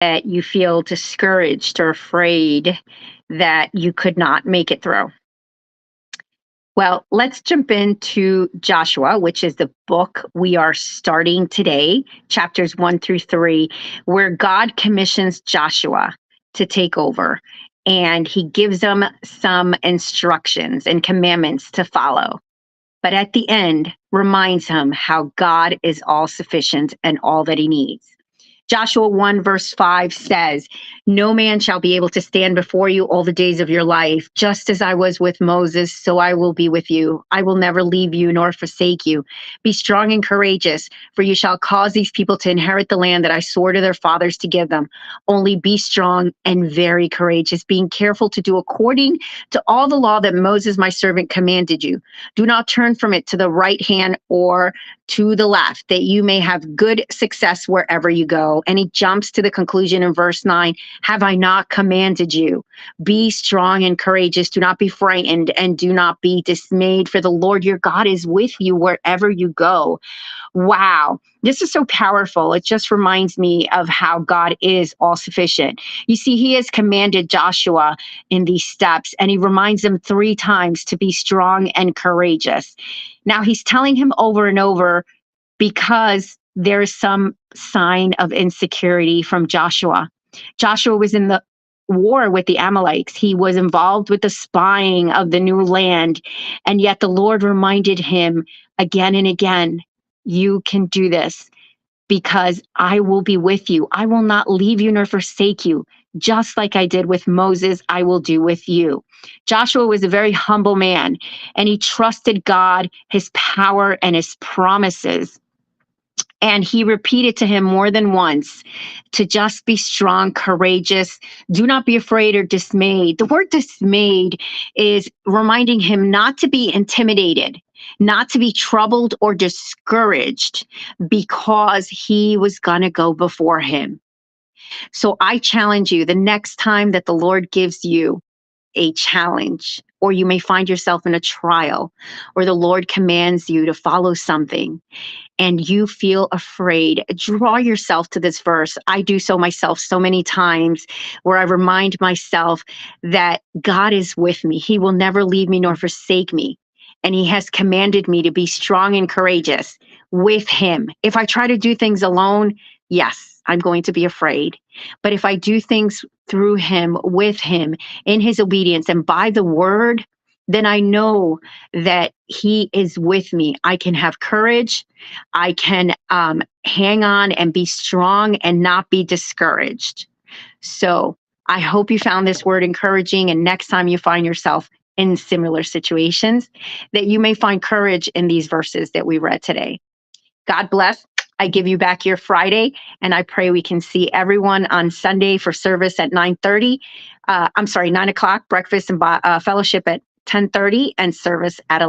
that you feel discouraged or afraid that you could not make it through? Well, let's jump into Joshua, which is the book we are starting today, chapters 1 through 3, where God commissions Joshua to take over and he gives them some instructions and commandments to follow. But at the end, reminds him how God is all sufficient and all that he needs. Joshua 1, verse 5 says, "No man shall be able to stand before you all the days of your life. Just as I was with Moses, so I will be with you. I will never leave you nor forsake you. Be strong and courageous, for you shall cause these people to inherit the land that I swore to their fathers to give them. Only be strong and very courageous, being careful to do according to all the law that Moses, my servant, commanded you. Do not turn from it to the right hand or to the left, that you may have good success wherever you go." And he jumps to the conclusion in verse 9, "Have I not commanded you? Be strong and courageous. Do not be frightened and do not be dismayed, for the Lord your God is with you wherever you go." Wow, this is so powerful. It just reminds me of how God is all sufficient. You see, he has commanded Joshua in these steps, and he reminds him 3 times to be strong and courageous. Now, he's telling him over and over because there's some sign of insecurity from Joshua. Joshua was in the war with the Amalekites. He was involved with the spying of the new land. And yet the Lord reminded him again and again, you can do this because I will be with you. I will not leave you nor forsake you. Just like I did with Moses, I will do with you. Joshua was a very humble man, and he trusted God, his power, and his promises. And he repeated to him more than once to just be strong, courageous. Do not be afraid or dismayed. The word dismayed is reminding him not to be intimidated, not to be troubled or discouraged, because he was going to go before him. So I challenge you, the next time that the Lord gives you a challenge, or you may find yourself in a trial, or the Lord commands you to follow something, and you feel afraid, draw yourself to this verse. I do so myself so many times, where I remind myself that God is with me. He will never leave me nor forsake me. And he has commanded me to be strong and courageous with him. If I try to do things alone, yes, I'm going to be afraid. But if I do things through him, with him, in his obedience and by the word, then I know that he is with me. I can have courage. I can hang on and be strong and not be discouraged. So I hope you found this word encouraging. And next time you find yourself in similar situations, that you may find courage in these verses that we read today. God bless. I give you back your Friday, and I pray we can see everyone on Sunday for service at 9:30. 9 o'clock, breakfast and fellowship at 10:30, and service at 11.